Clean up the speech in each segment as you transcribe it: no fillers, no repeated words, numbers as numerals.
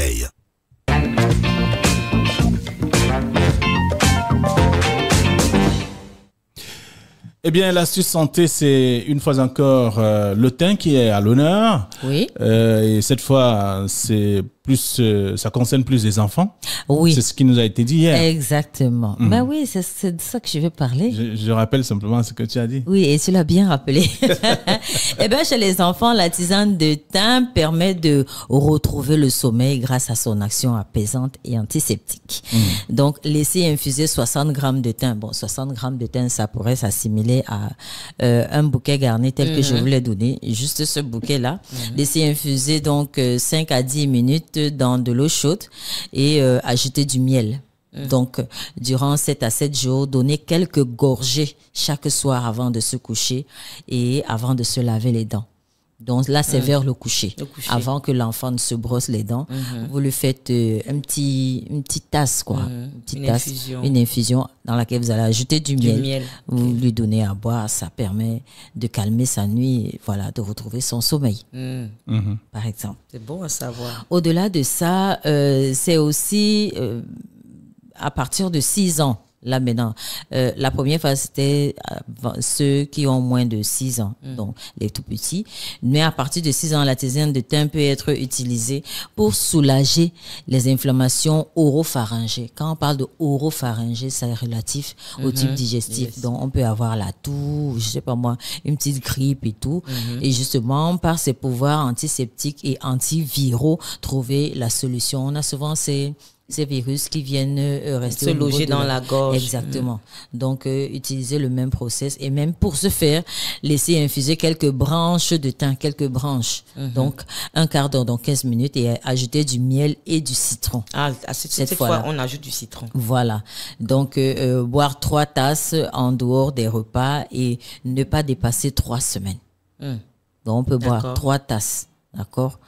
sommeil. Eh bien, l'astuce santé, c'est une fois encore le thym qui est à l'honneur. Oui. Et cette fois, c'est plus, ça concerne plus les enfants. Oui. C'est ce qui nous a été dit hier. Exactement. Ben oui, c'est de ça que je veux parler. Je rappelle simplement ce que tu as dit. Oui, et tu l'as bien rappelé. Eh bien, chez les enfants, la tisane de thym permet de retrouver le sommeil grâce à son action apaisante et antiseptique. Donc, laisser infuser 60 grammes de thym. Bon, 60 grammes de thym, ça pourrait s'assimiler à un bouquet garni tel que je vous l'ai donné. Juste ce bouquet-là. Laisser infuser donc 5 à 10 minutes dans de l'eau chaude et ajouter du miel. Donc, durant 7 à 7 jours, donner quelques gorgées chaque soir avant de se coucher et avant de se laver les dents. Donc là, c'est vers le coucher. Avant que l'enfant ne se brosse les dents, vous lui faites une petite tasse, quoi. Une infusion dans laquelle vous allez ajouter du miel. Vous lui donnez à boire, ça permet de calmer sa nuit, et voilà, de retrouver son sommeil, par exemple. C'est bon à savoir. Au-delà de ça, c'est aussi à partir de 6 ans. Là maintenant, la première phase c'était ceux qui ont moins de 6 ans, donc les tout petits. Mais à partir de 6 ans, la tisane de thym peut être utilisée pour soulager les inflammations oropharyngées. Quand on parle de oropharyngée, c'est relatif au type digestif. Donc on peut avoir la toux, je sais pas moi, une petite grippe et tout. Et justement, par ses pouvoirs antiseptiques et antiviraux, trouver la solution. On a souvent ces virus qui viennent rester se loger dans la gorge. Exactement. Donc, utiliser le même process et même pour ce faire, laisser infuser quelques branches de thym, quelques branches. Donc, un quart d'heure, donc 15 minutes et ajouter du miel et du citron. Cette fois, on ajoute du citron. Voilà. Donc, boire 3 tasses en dehors des repas et ne pas dépasser 3 semaines. Donc, on peut boire 3 tasses. D'accord?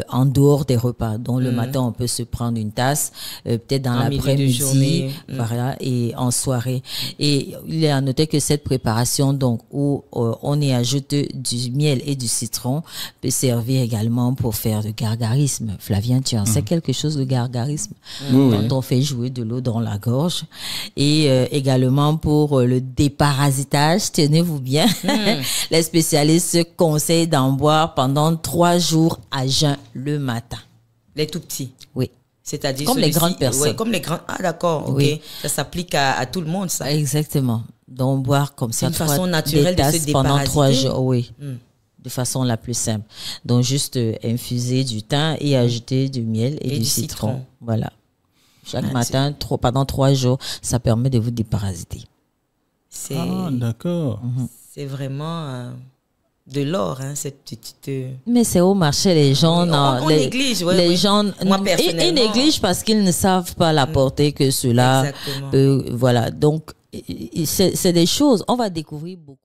En dehors des repas. Donc, le matin, on peut se prendre une tasse, peut-être dans l'après-midi, voilà, et en soirée. Et il est à noter que cette préparation, donc, où on y ajoute du miel et du citron, peut servir également pour faire du gargarisme. Flavien, tu en sais quelque chose, le gargarisme? Quand on fait jouer de l'eau dans la gorge. Et également pour le déparasitage, tenez-vous bien. Les spécialistes conseillent d'en boire pendant 3 jours à jeun le matin. Les tout petits? Oui. C'est-à-dire comme les grandes personnes. Oui, comme les grandes. Ah d'accord, ok. Oui. Ça s'applique à tout le monde, ça. Exactement. Donc boire comme ça, une façon naturelle de se déparasiter pendant 3 jours, oui. De façon la plus simple. Donc juste infuser du thym et ajouter du miel et du citron. Voilà. Chaque matin, pendant 3 jours, ça permet de vous déparasiter. Ah, d'accord. C'est vraiment de l'or, hein, cette petite. Mais c'est au marché, les gens. On néglige, les gens. Moi, personnellement. Ils négligent parce qu'ils ne savent pas la portée que cela. Voilà. Donc, c'est des choses. On va découvrir beaucoup.